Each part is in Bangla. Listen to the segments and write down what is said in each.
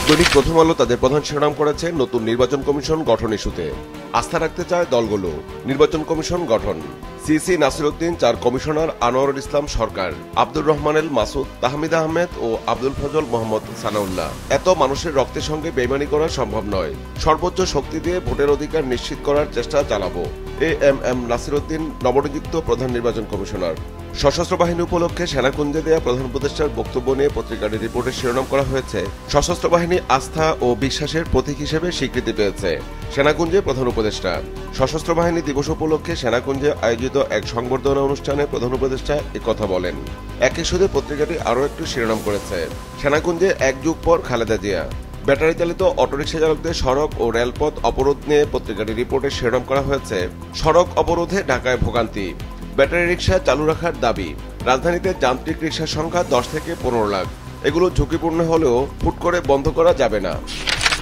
দৈনিক প্রথম আলো তাদের প্রধান শিরোনাম করেছে নতুন নির্বাচন কমিশন গঠন ইস্যুতে। আস্থা রাখতে চায় দলগুলো, নির্বাচন কমিশন গঠন। সিসি নাসিরউদ্দিন, 4 কমিশনার আনোয়ারুল ইসলাম সরকার, আব্দুর রহমান এল মাসুদ, তাহমিদ আহমেদ ও আব্দুল ফজল মোহাম্মদ সানাউল্লাহ। এত মানুষের রক্তের সঙ্গে বেইমানি করা সম্ভব নয়। সর্বোচ্চ শক্তি দিয়ে ভোটের অধিকার নিশ্চিত করার চেষ্টা চালাবো। এএমএম নাসিরউদ্দিন নবনিযুক্ত প্রধান নির্বাচন কমিশনার। সশস্ত্র বাহিনী উপলক্ষে সেনাকুঞ্জে দেয়া প্রধান উপদেষ্টার বক্তব্য নিয়ে পত্রিকাটি রিপোর্টের শিরোনাম করা হয়েছে সশস্ত্র বাহিনী আস্থা ও বিশ্বাসের প্রতীক হিসেবে স্বীকৃতি পেয়েছে। সেনাকুঞ্জে প্রধান উপদেষ্টা। সশস্ত্র বাহিনী দিবস উপলক্ষে সেনাকুঞ্জে আয়োজিত এক সংবর্ধনা অনুষ্ঠানে প্রধান উপদেষ্টা একথা বলেন। একই সাথে পত্রিকাটি আরও একটি শিরোনাম করেছে সেনাকুঞ্জে 1 যুগ পর খালেদা জিয়া। ব্যাটারি চালিত অটোরিকশা চালকদের সড়ক ও রেলপথ অবরোধ নিয়ে পত্রিকাটি রিপোর্টে শিরোনাম করা হয়েছে সড়ক অবরোধে ঢাকায় ভোগান্তি, ব্যাটারি রিকশা চালু রাখার দাবি। রাজধানীতে যান্ত্রিক রিকশার সংখ্যা 10 থেকে 15 লাখ। এগুলো ঝুঁকিপূর্ণ হলেও হুট করে বন্ধ করা যাবে না।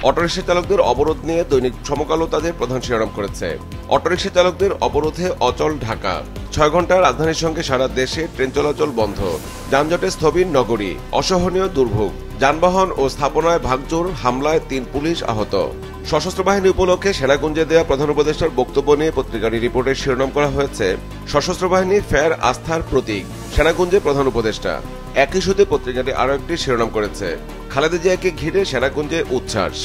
অটোরিকশা চালকদের অবরোধ নিয়ে দৈনিক সমকালও তাদের প্রধান শিরোনাম করেছে অটোরিকশা চালকদের অবরোধে অচল ঢাকা। 6 ঘন্টা রাজধানীর সঙ্গে সারা দেশে ট্রেন চলাচল বন্ধ। যানজটে স্থবির নগরী, অসহনীয় দুর্ভোগ। যানবাহন ও স্থাপনায় ভাঙচুর, হামলায় 3 পুলিশ আহত। সশস্ত্র বাহিনী উপলক্ষে সেনাকুঞ্জে দেয়া প্রধান উপদেষ্টার বক্তব্য নিয়ে পত্রিকাটি রিপোর্টের শিরোনাম করা হয়েছে সশস্ত্র বাহিনী ফের আস্থার প্রতীক, সেনাকুঞ্জে প্রধান উপদেষ্টা। একই ইস্যুতে পত্রিকাটি আরও একটি শিরোনাম করেছে খালেদা জিয়াকে ঘিরে সেনাকুঞ্জে উচ্ছ্বাস।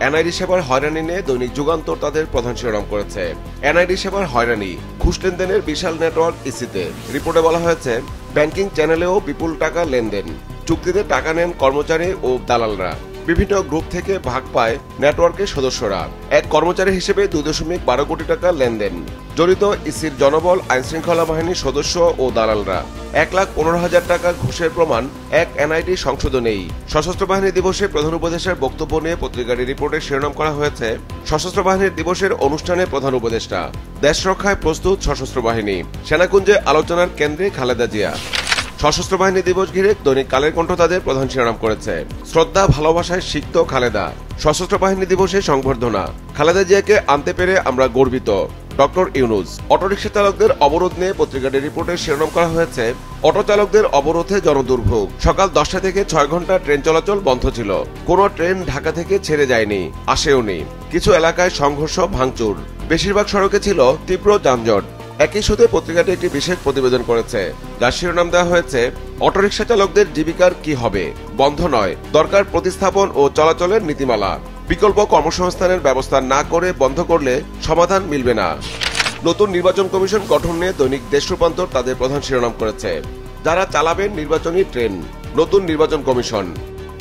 এনআইডি সেবার হয়রানি নিয়ে দৈনিক যুগান্তর তাদের প্রধান শিরোনাম করেছে এনআইডি সেবার হয়রানি, ঘুষ লেনদেনের বিশাল নেটওয়ার্ক ইসিতে। রিপোর্টে বলা হয়েছে ব্যাংকিং চ্যানেলেও বিপুল টাকা লেনদেন। চুক্তিতে টাকা নেন কর্মচারী ও দালালরা। বিভিন্ন গ্রুপ থেকে ভাগ পায় নেটওয়ার্কের সদস্যরা। এক কর্মচারী হিসেবে 2.12 কোটি টাকা লেনদেন। জড়িত ইসির জনবল, আইনশৃঙ্খলা বাহিনীর সদস্য ও দালালরা। 1,15,000 টাকা ঘুষের প্রমাণ এক এনআইডি সংশোধনেই। সশস্ত্র বাহিনী দিবসে প্রধান উপদেষ্টার বক্তব্য নিয়ে পত্রিকাটি রিপোর্টের শিরোনাম করা হয়েছে সশস্ত্র বাহিনীর দিবসের অনুষ্ঠানে প্রধান উপদেষ্টা। দেশ রক্ষায় প্রস্তুত সশস্ত্র বাহিনী। সেনাকুঞ্জে আলোচনার কেন্দ্রে খালেদা জিয়া। সশস্ত্র বাহিনী দিবস ঘিরে দৈনিক কালের কণ্ঠ তাদের প্রধান শিরোনাম করেছে শ্রদ্ধা ভালোবাসায় সিক্ত খালেদা। সশস্ত্র বাহিনী দিবসে সংবর্ধনা, খালেদা জিয়াকে আনতে পেরে আমরা গর্বিত, ডক্টর ইউনূস। অটোরিকশা চালকদের অবরোধ নিয়ে পত্রিকাটির রিপোর্টের শিরোনাম করা হয়েছে অটো চালকদের অবরোধে জনদুর্ভোগ। সকাল 10টা থেকে 6 ঘন্টা ট্রেন চলাচল বন্ধ ছিল। কোনো ট্রেন ঢাকা থেকে ছেড়ে যায়নি, আসেওনি। কিছু এলাকায় সংঘর্ষ, ভাঙচুর। বেশিরভাগ সড়কে ছিল তীব্র যানজট। একই সাথে পত্রিকাটি একটি বিশেষ প্রতিবেদন করেছে যার শিরোনাম দেওয়া হয়েছে অটোরিকশা চালকদের জীবিকার কি হবে, বন্ধ নয়, দরকার প্রতিস্থাপন ও চলাচলের নীতিমালা। বিকল্প কর্মসংস্থানের ব্যবস্থা না করে বন্ধ করলে সমাধান মিলবে না। নতুন নির্বাচন কমিশন গঠন নিয়ে দৈনিক দেশ রূপান্তর তাদের প্রধান শিরোনাম করেছে যারা চালাবেন নির্বাচনী ট্রেন, নতুন নির্বাচন কমিশন।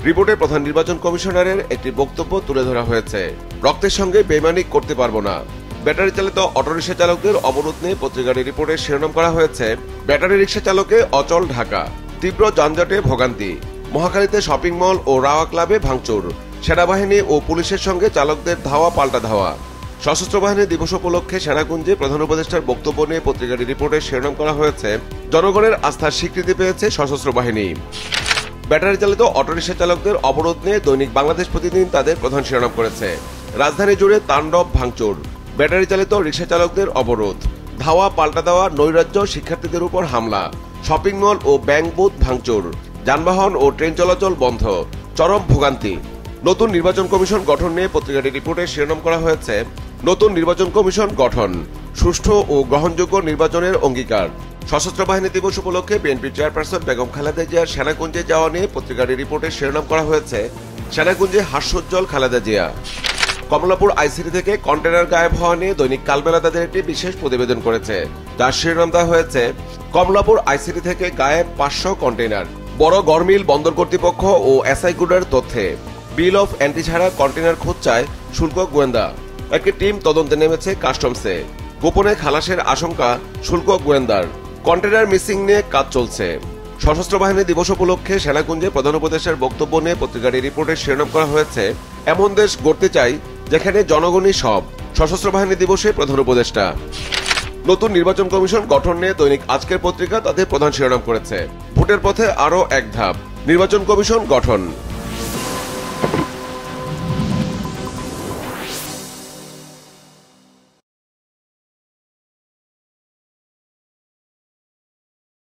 রিপোর্টে প্রধান নির্বাচন কমিশনারের একটি বক্তব্য তুলে ধরা হয়েছে রক্তের সঙ্গে বেইমানি করতে পারবো না। ব্যাটারি চালিত অটোরিকশা চালকদের অবরোধ নিয়ে পত্রিকাটির রিপোর্টের শিরোনাম করা হয়েছে ব্যাটারি রিকশা চালকে অচল ঢাকা, তীব্র যানজটে ভোগান্তি। মহাখালীতে শপিং মল ও রাওয়া ক্লাবে ভাঙচুর। সেনাবাহিনী ও পুলিশের সঙ্গে চালকদের ধাওয়া পাল্টা ধাওয়া। সশস্ত্র বাহিনী দিবস উপলক্ষে সেনাকুঞ্জে প্রধান উপদেষ্টার বক্তব্য নিয়ে পত্রিকাটির রিপোর্টের শিরোনাম করা হয়েছে জনগণের আস্থার স্বীকৃতি পেয়েছে সশস্ত্র বাহিনী। ব্যাটারি চালিত অটোরিকশা চালকদের অবরোধ নিয়ে দৈনিক বাংলাদেশ প্রতিদিন তাদের প্রধান শিরোনাম করেছে রাজধানী জুড়ে তাণ্ডব ভাঙচুর। ব্যাটারি চালিত রিকশা চালকদের অবরোধ, ধাওয়া পাল্টা দেওয়া, নৈরাজ্য, শিক্ষার্থীদের উপর হামলা। শপিং মল ও ব্যাংক বুথ ভাঙচুর। যানবাহন ও ট্রেন চলাচল বন্ধ, চরম ভোগান্তি। নতুন নির্বাচন কমিশন গঠন নিয়ে পত্রিকাটির রিপোর্টে শিরোনাম করা হয়েছে নতুন নির্বাচন কমিশন গঠন, সুষ্ঠু ও গ্রহণযোগ্য নির্বাচনের অঙ্গীকার। সশস্ত্র বাহিনী দিবস উপলক্ষে বিএনপি চেয়ারপারসন বেগম খালেদা জিয়ার সেনাকুঞ্জে যাওয়া নিয়ে পত্রিকাটির রিপোর্টে শিরোনাম করা হয়েছে সেনাকুঞ্জে হাস্যোজ্জ্বল খালেদা জিয়া। কমলাপুর আইসিটি থেকে কন্টেনার গায়েব হওয়া নিয়ে দৈনিক কালবেলা তাদের একটি বিশেষ প্রতিবেদন করেছে যার শিরোনাম দেওয়া হয়েছে কমলাপুর আইসিটি থেকে গায়েব 500 কন্টেনার। বড় গরমিল বন্দর কর্তৃপক্ষ ও এসআইগুডের তথ্যে বিল অফ এন্ট্রি ছাড়া কন্টেনার খোঁজ চায় শুল্ক গোয়েন্দা। একটি টিম তদন্তে নেমেছে কাস্টমসে। গোপনে খালাসের আশঙ্কা শুল্ক গোয়েন্দার। কন্টেনার মিসিং নিয়ে কাজ চলছে। সশস্ত্র বাহিনী দিবস উপলক্ষে সেনাকুঞ্জে প্রধান উপদেষ্টার বক্তব্য নিয়ে পত্রিকাটির রিপোর্টের শিরোনাম করা হয়েছে এমন দেশ গড়তে চাই যেখানে জনগণই সব, সশস্ত্র বাহিনী দিবসে প্রধান উপদেষ্টা। নতুন নির্বাচন কমিশন গঠন নিয়ে দৈনিক আজকের পত্রিকা তাদের প্রধান শিরোনাম করেছে ভোটের পথে আরও এক ধাপ, নির্বাচন কমিশন গঠন।